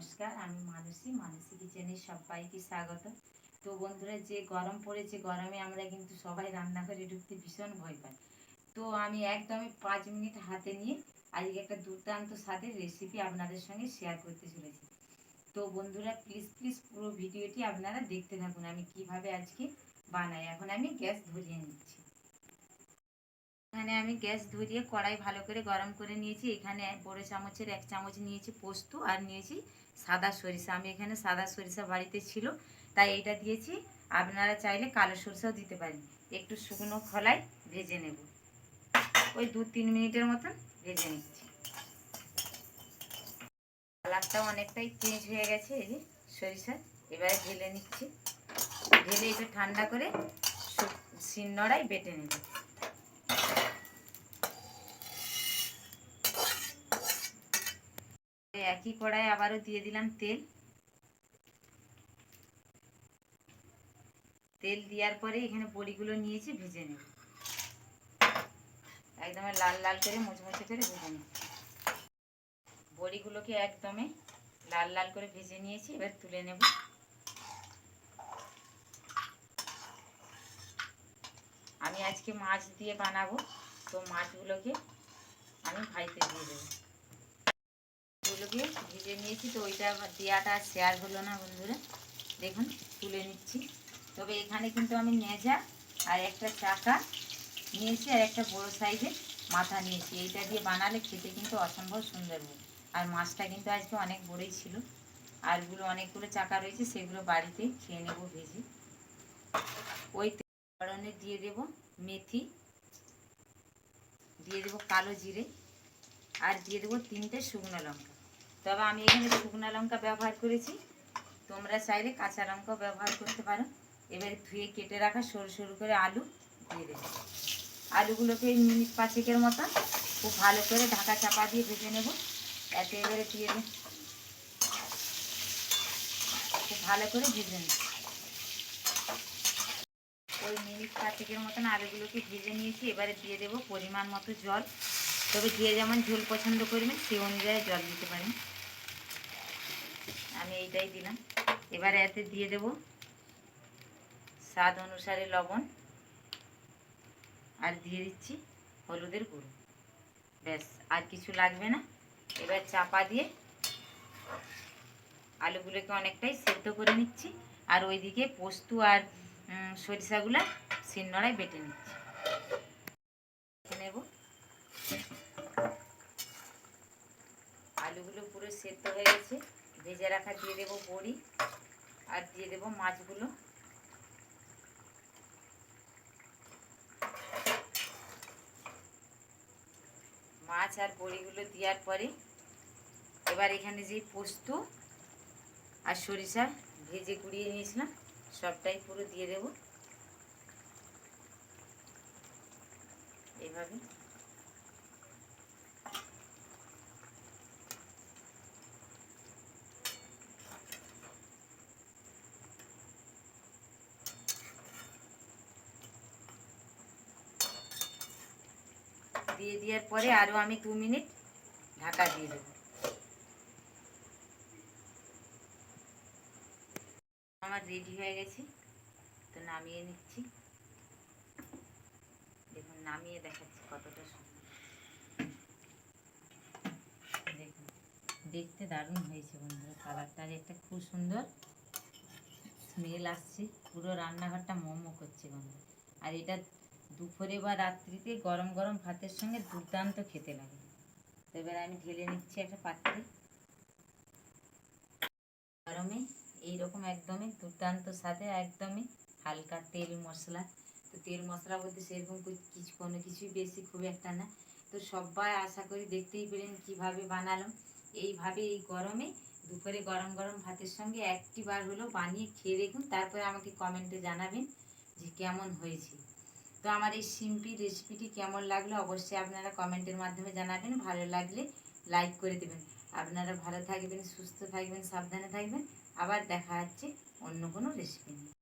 নমস্কার, আমি মানসী কিচেনে সবাইকে স্বাগত। তো বন্ধুরা, যে গরম পড়েছে, গরমে আমরা কিন্তু সবাই রান্নাঘরে ঢুকতে ভীষণ ভয় পাই। তো আমি একদমই 5 মিনিট হাতে নিয়ে আজকে একটা দুর্দান্ত স্বাদের রেসিপি আপনাদের সঙ্গে শেয়ার করতে চলেছি। তো বন্ধুরা, প্লিজ প্লিজ পুরো ভিডিওটি আপনারা দেখতে থাকুন আমি কিভাবে আজকে বানাই। এখন আমি গ্যাস ধরিয়ে নিচ্ছি। এখানে আমি গ্যাস ধরিয়ে কড়াই ভালো করে গরম করে নিয়েছি। এখানে বড় চামচের 1 চামচ নিয়েছি পোস্ত আর নিয়েছি সাদা সরিষা। আমি এখানে সাদা সরিষা বাড়িতে ছিল তাই এইটা দিয়েছি। আপনারা চাইলে কালো সরিষাও দিতে পারেন। একটু শুকনো খোলায় ভেজে নেব, ওই 2-3 মিনিটের মতন ভেজে নিচ্ছি। কালারটাও অনেকটাই চেঞ্জ হয়ে গেছে এই যে সরিষা। এবারে ঢেলে নিচ্ছি। ঢেলে একটু ঠান্ডা করে শিলনোড়ায় বেটে নেব। একই কড়াই আবারও দিয়ে দিলাম তেল। তেল দেওয়ার পরে এখানে বড়িগুলো নিয়েছি, ভেজে নেব। একদম লাল লাল করে মুচমুচে করে ভেজে নেব। বড়িগুলোকে একদমই লাল লাল করে ভেজে নিয়েছি, এবার তুলে নেব। আমি আজকে মাছ দিয়ে বানাবো, তো মাছগুলোকে আমি ভাজতে দিয়ে দেবো। এগুলোকে ভেজে নিয়েছি, তো ওইটা দেওয়াটা শেয়ার হলো না বন্ধুরা। দেখুন তুলে নিচ্ছি। তবে এখানে কিন্তু আমি নেজা আর একটা চাকা নিয়েছি আর একটা বড় সাইজের মাথা নিয়েছি। এইটা দিয়ে বানালে খেতে কিন্তু অসম্ভব সুন্দর হবে। আর মাছটা কিন্তু আজকে অনেক বড়ই ছিল। আরগুলো অনেকগুলো চাকা রয়েছে, সেগুলো বাড়িতে খেয়ে নেব ভেজে। ওই ফোড়নে দিয়ে দেব মেথি, দিয়ে দেব কালো জিরে, আর দিয়ে দেবো 3টে শুকনো লঙ্কা। তবে আমি এখানে শুকনো লঙ্কা ব্যবহার করেছি, তোমরা চাইলে কাঁচা লঙ্কাও ব্যবহার করতে পারো। এবারে ধুয়ে কেটে রাখা সরু সরু করে আলু দিয়ে দেবো। আলুগুলোকে মিনিট 5-এর মতন খুব ভালো করে ঢাকা চাপা দিয়ে ভেজে নেব। এতে এবারে দিয়ে দেব, খুব ভালো করে ভেজে নেব। ওই মিনিট 5-এর মতন আলুগুলোকে ভেজে নিয়েছি। এবারে দিয়ে দেব পরিমাণ মতো জল। তবে যে যেমন ঝোল পছন্দ করবেন সেই অনুযায়ী জল দিতে পারেন। আমি এইটাই দিলাম। এবারে এতে দিয়ে দেব স্বাদ অনুসারে লবণ, আর দিয়ে দিচ্ছি হলুদের গুঁড়ো। ব্যাস, আর কিছু লাগবে না। এবার চাপা দিয়ে আলুগুলোকে অনেকটাই সেদ্ধ করে নিচ্ছি, আর ওইদিকে পোস্ত আর সরিষাগুলো শিলনোড়ায় বেটে নিচ্ছি। নেব। আলুগুলো পুরো সেদ্ধ হয়ে গেছে। ভেজে রাখা দিয়ে দেবো বড়ি, আর দিয়ে দেবো মাছগুলো। মাছ আর বড়িগুলো দেওয়ার পরে এবার এখানে যে পোস্ত আর সরিষা ভেজে গুঁড়িয়ে নিয়েছিলাম সবটাই পুরো দিয়ে দেব। এইভাবে দিয়ে দেওয়ার পরে আরও আমি 2 মিনিট ঢাকা দিয়ে দেব। আমার রেডি হয়ে গেছে, তো নামিয়ে নিচ্ছি। দেখুন নামিয়ে দেখাচ্ছি কতটা সুন্দর। দেখুন দেখতে দারুণ হয়েছে বন্ধুরা। কালারটার একটা খুব সুন্দর স্মেল আসছে, পুরো রান্নাঘরটা মোমো করছে বন্ধু। আর এটা দুপুরে বা রাত্রিতে গরম গরম ভাতের সঙ্গে দুর্দান্ত খেতে লাগে। তো এবার আমি ঢেলে নিচ্ছি একটা পাত্রে। গরমে এইরকম একদমই দুর্দান্ত স্বাদে, একদমই হালকা তেল মশলা। তো তেল মশলা বলতে সেরকম কোনো কিছুই বেশি খুব একটা না। তো সবাই আশা করি দেখতেই পেলেন কিভাবে বানালাম। এইভাবে এই গরমে দুপুরে গরম গরম ভাতের সঙ্গে একটি বার হলেও বানিয়ে খেয়ে দেখুন, তারপরে আমাকে কমেন্টে জানাবেন যে কেমন হয়েছে। তো আমার এই সিম্পল রেসিপিটি কেমন লাগলো অবশ্যই আপনারা কমেন্টের মাধ্যমে জানাবেন। ভালো লাগলে লাইক করে দেবেন। আপনারা ভালো থাকবেন, সুস্থ থাকবেন, সাবধানে থাকবেন। আবার দেখা হচ্ছে অন্য কোনো রেসিপি নিয়ে।